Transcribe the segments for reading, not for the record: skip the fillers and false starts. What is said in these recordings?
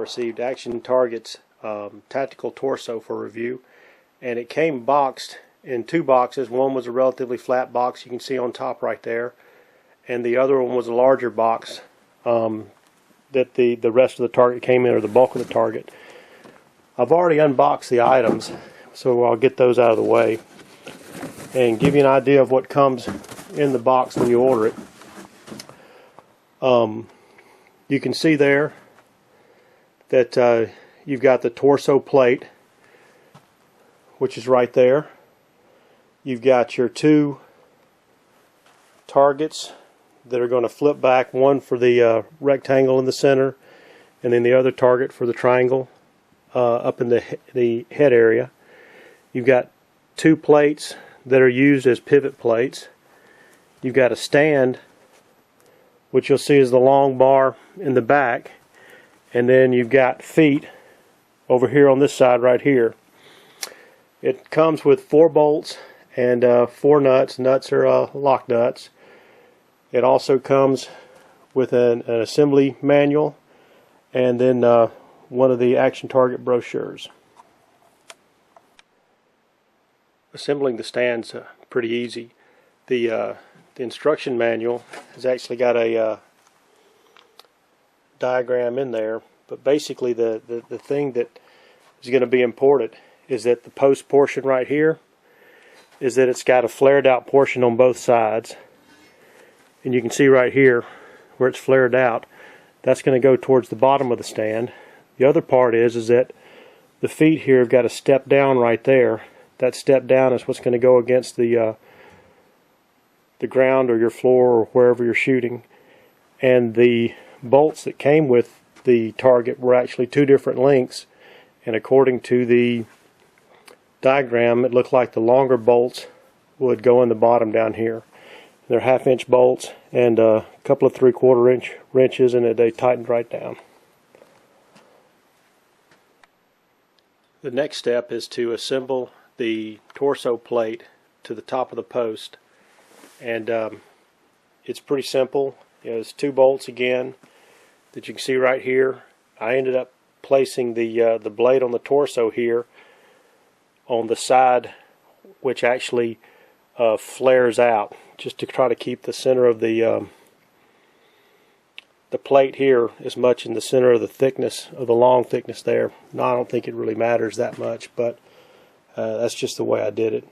received Action Target's Tactical Torso for review, and it came boxed in two boxes. One was a relatively flat box you can see on top right there, and the other one was a larger box that the rest of the target came in, or the bulk of the target. I've already unboxed the items, so I'll get those out of the way and give you an idea of what comes in the box when you order it. You can see there that you've got the torso plate, which is right there. You've got your two targets that are going to flip back, one for the rectangle in the center, and then the other target for the triangle up in the head area. You've got two plates that are used as pivot plates. You've got a stand, which you'll see is the long bar in the back, and then you've got feet over here on this side right here. It comes with 4 bolts and 4 nuts. Nuts are lock nuts. It also comes with an assembly manual and then one of the Action Target brochures. Assembling the stand's pretty easy. The instruction manual has actually got a diagram in there, but basically the thing that is going to be important is that the post portion right here is that it's got a flared out portion on both sides, and you can see right here where it's flared out, that's going to go towards the bottom of the stand. The other part is that the feet here have got a step down right there. That step down is what's going to go against the ground or your floor or wherever you're shooting. And the bolts that came with the target were actually 2 different lengths, and according to the diagram it looked like the longer bolts would go in the bottom down here. They're 1/2 inch bolts and a couple of 3/4 inch wrenches, and they tightened right down. The next step is to assemble the torso plate to the top of the post, and it's pretty simple. It's 2 bolts again that you can see right here. I ended up placing the blade on the torso here on the side which actually flares out, just to try to keep the center of the plate here as much in the center of the thickness of the long thickness there. No, I don't think it really matters that much, but that's just the way I did it.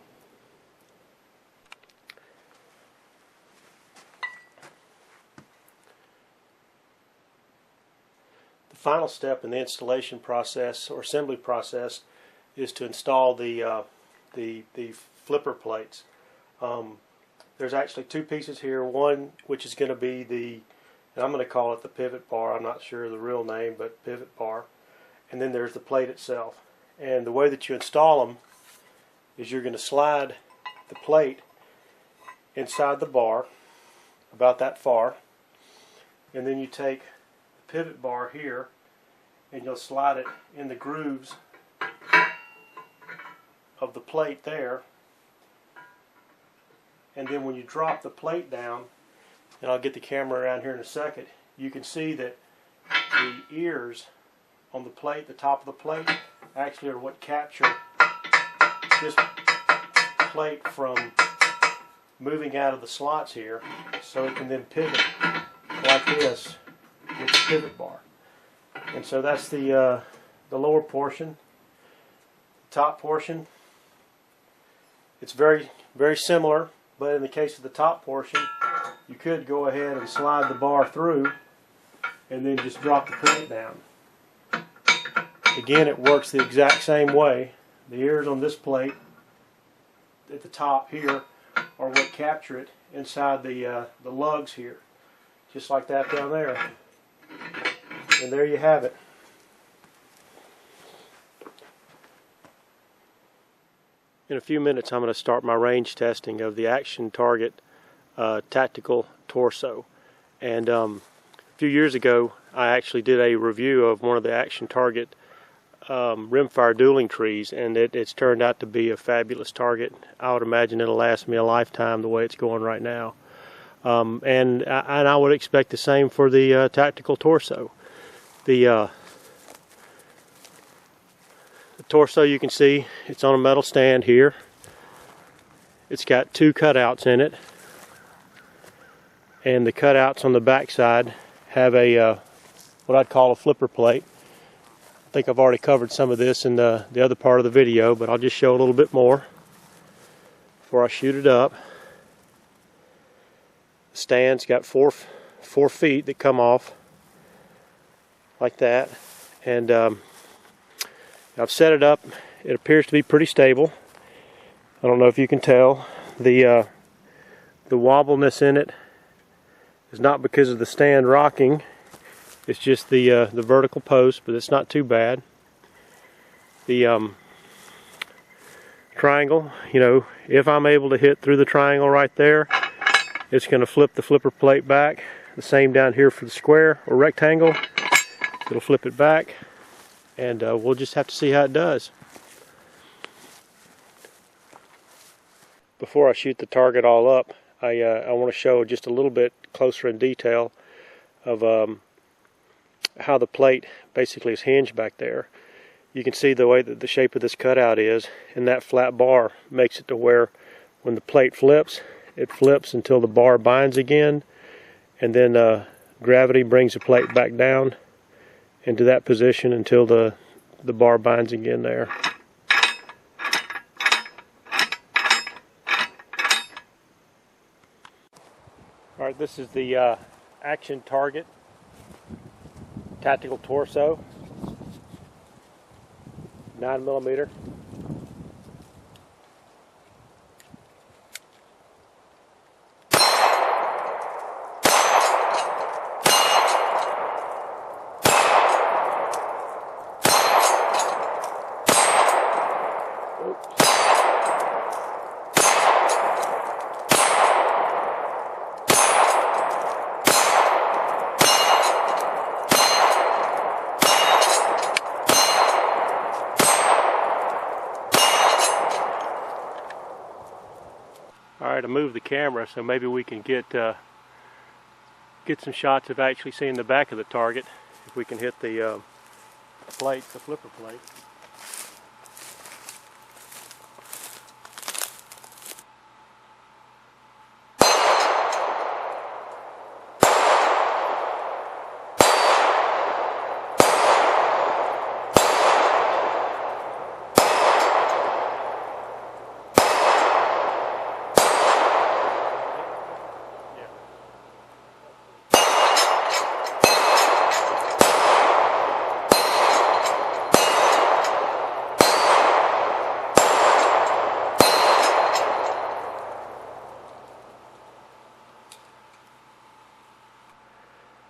The final step in the installation process or assembly process is to install the flipper plates. There's actually 2 pieces here. One which is going to be and I'm going to call it the pivot bar. I'm not sure of the real name, but pivot bar. And then there's the plate itself. And the way that you install them is you're going to slide the plate inside the bar about that far, and then you take the pivot bar here and you'll slide it in the grooves of the plate there, and then when you drop the plate down, and I'll get the camera around here in a second, you can see that the ears on the plate, the top of the plate, actually are what capture this plate from moving out of the slots here, so it can then pivot like this with the pivot bar. And so that's the lower portion. The top portion, it's very similar, but in the case of the top portion, you could go ahead and slide the bar through and then just drop the plate down. Again, it works the exact same way. The ears on this plate at the top here are what capture it inside the lugs here, just like that down there. And there you have it. In a few minutes I'm going to start my range testing of the Action Target Tactical Torso. And a few years ago I actually did a review of one of the Action Target rimfire dueling trees, and it's turned out to be a fabulous target. I would imagine it'll last me a lifetime the way it's going right now. And I would expect the same for the Tactical Torso. The torso, you can see it's on a metal stand here. It's got 2 cutouts in it, and the cutouts on the back side have a what I'd call a flipper plate. I think I've already covered some of this in the other part of the video, but I'll just show a little bit more before I shoot it up. The stand's got four feet that come off like that, and I've set it up. It appears to be pretty stable. I don't know if you can tell. The wobbleness in it is not because of the stand rocking. It's just the vertical post, but it's not too bad. The triangle, you know, if I'm able to hit through the triangle right there, it's going to flip the flipper plate back. The same down here for the square or rectangle. It'll flip it back, and we'll just have to see how it does. Before I shoot the target all up, I want to show just a little bit closer in detail of how the plate basically is hinged back there. You can see the way that the shape of this cutout is, and that flat bar makes it to where when the plate flips, it flips until the bar binds again, and then gravity brings the plate back down into that position until the bar binds again there. Alright, this is the Action Target Tactical Torso, 9mm. Alright, I moved the camera so maybe we can get some shots of actually seeing the back of the target if we can hit the plate, the flipper plate.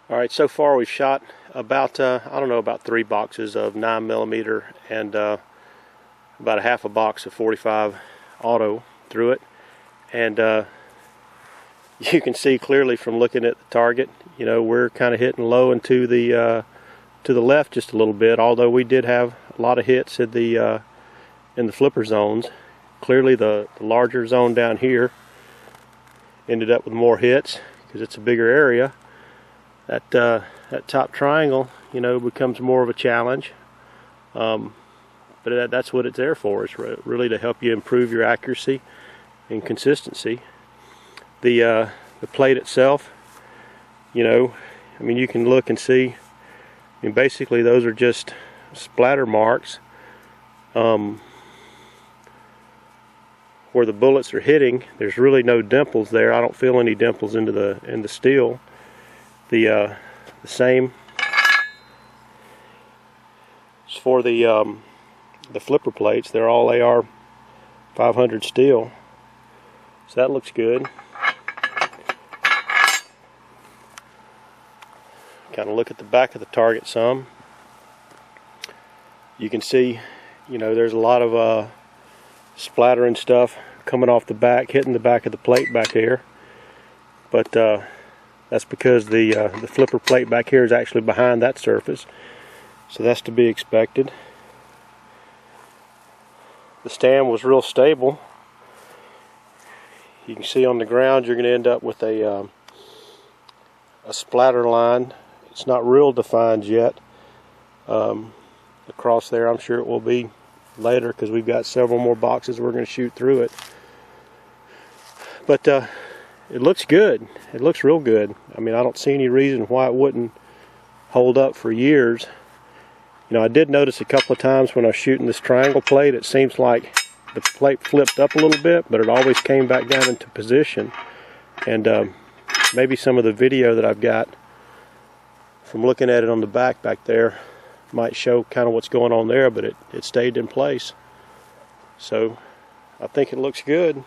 Alright, so far we've shot about, I don't know, about 3 boxes of 9mm and about a half a box of 45 auto through it. And you can see clearly from looking at the target, you know, we're kind of hitting low and to the left just a little bit, although we did have a lot of hits in the flipper zones. Clearly the larger zone down here ended up with more hits because it's a bigger area. That top triangle, you know, becomes more of a challenge, but that's what it's there for. It's really to help you improve your accuracy and consistency. The plate itself, you know, I mean, you can look and see. I mean, basically those are just splatter marks where the bullets are hitting. There's really no dimples there. I don't feel any dimples in the steel. The same as for the flipper plates. They're all AR 500 steel, so that looks good. Kind of look at the back of the target some. You can see, you know, there's a lot of splatter and stuff coming off the back, hitting the back of the plate back here, but that's because the flipper plate back here is actually behind that surface, so that's to be expected. The stand was real stable. You can see on the ground you're going to end up with a splatter line. It's not real defined yet across there. I'm sure it will be later because we've got several more boxes we're going to shoot through it. But it looks good. It looks real good. I mean, I don't see any reason why it wouldn't hold up for years. You know, I did notice a couple of times when I was shooting this triangle plate, it seems like the plate flipped up a little bit, but it always came back down into position. And maybe some of the video that I've got from looking at it on the back there might show kind of what's going on there, but it stayed in place. So I think it looks good.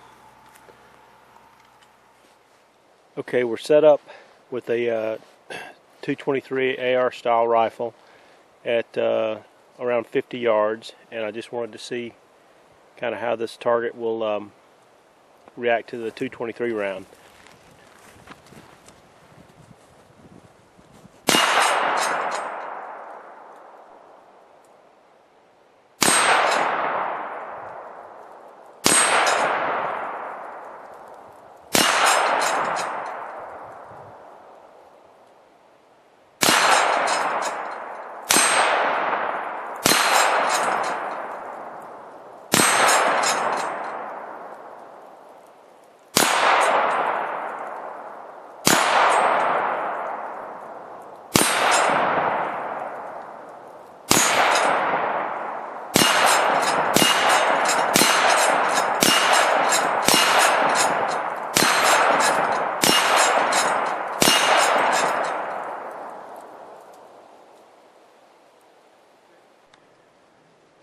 Okay, we're set up with a 223 AR style rifle at around 50 yards, and I just wanted to see kind of how this target will react to the 223 round.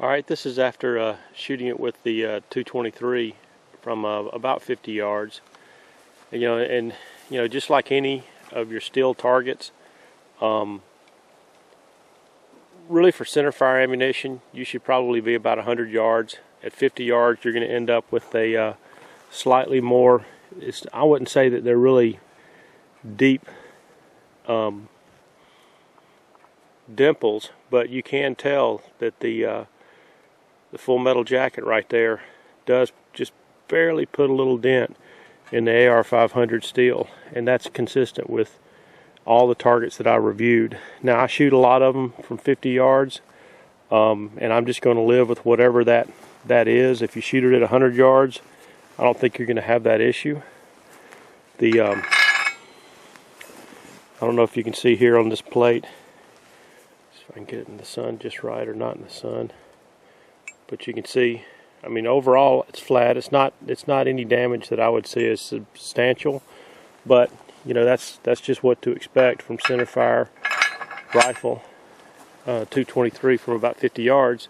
Alright, this is after shooting it with the 223 from about 50 yards. And just like any of your steel targets, really for centerfire ammunition, you should probably be about 100 yards. At 50 yards, you're going to end up with a slightly more, I wouldn't say that they're really deep dimples, but you can tell that the full metal jacket right there does just barely put a little dent in the AR-500 steel, and that's consistent with all the targets that I reviewed. Now, I shoot a lot of them from 50 yards, and I'm just going to live with whatever that is. If you shoot it at 100 yards, I don't think you're going to have that issue. I don't know if you can see here on this plate, if I can get it in the sun just right or not in the sun. But you can see, I mean, overall it's flat. It's not any damage that I would say is substantial, but that's just what to expect from centerfire rifle 223 from about 50 yards.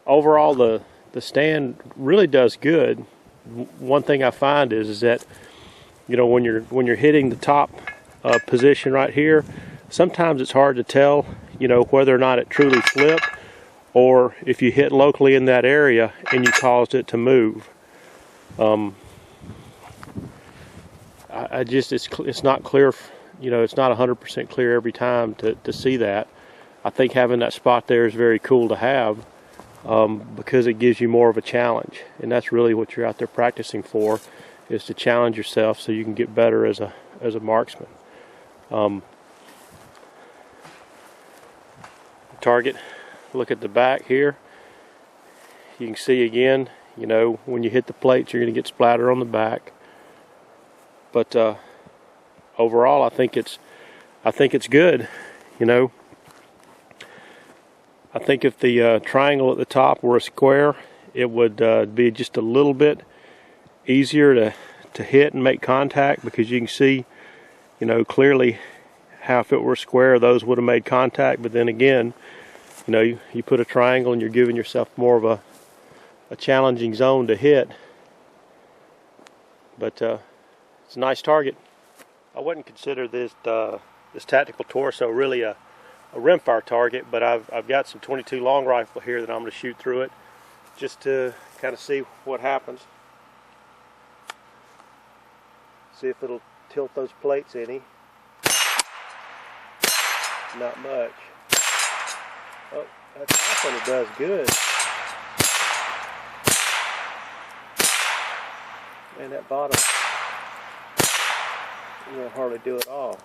Overall, the stand really does good. One thing I find is that when you're hitting the top position right here, sometimes it's hard to tell whether or not it truly flipped, or if you hit locally in that area and you caused it to move. It's not clear, it's not 100% clear every time to see that. I think having that spot there is very cool to have, because it gives you more of a challenge, and that's really what you're out there practicing for, is to challenge yourself so you can get better as a marksman. Target. Look at the back here. You can see again, when you hit the plates, you're going to get splatter on the back. But overall, I think it's good. I think if the triangle at the top were a square, it would be just a little bit easier to hit and make contact, because you can see, clearly how if it were a square, those would have made contact. But then again, you put a triangle and you're giving yourself more of a challenging zone to hit. But it's a nice target. I wouldn't consider this tactical torso really a rimfire target, but I've got some 22 long rifle here that I'm going to shoot through it just to kind of see what happens. See if it'll tilt those plates any. Not much. Oh, that's nice when it does good. Man, that bottom, you don't hardly do it all.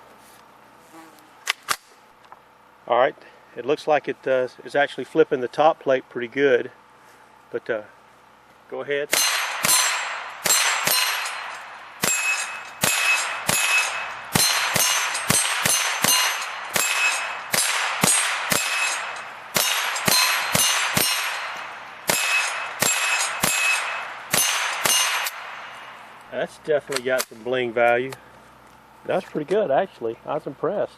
Alright, It looks like it is actually flipping the top plate pretty good, but go ahead. That's definitely got some bling value. That's pretty good, actually. I was impressed.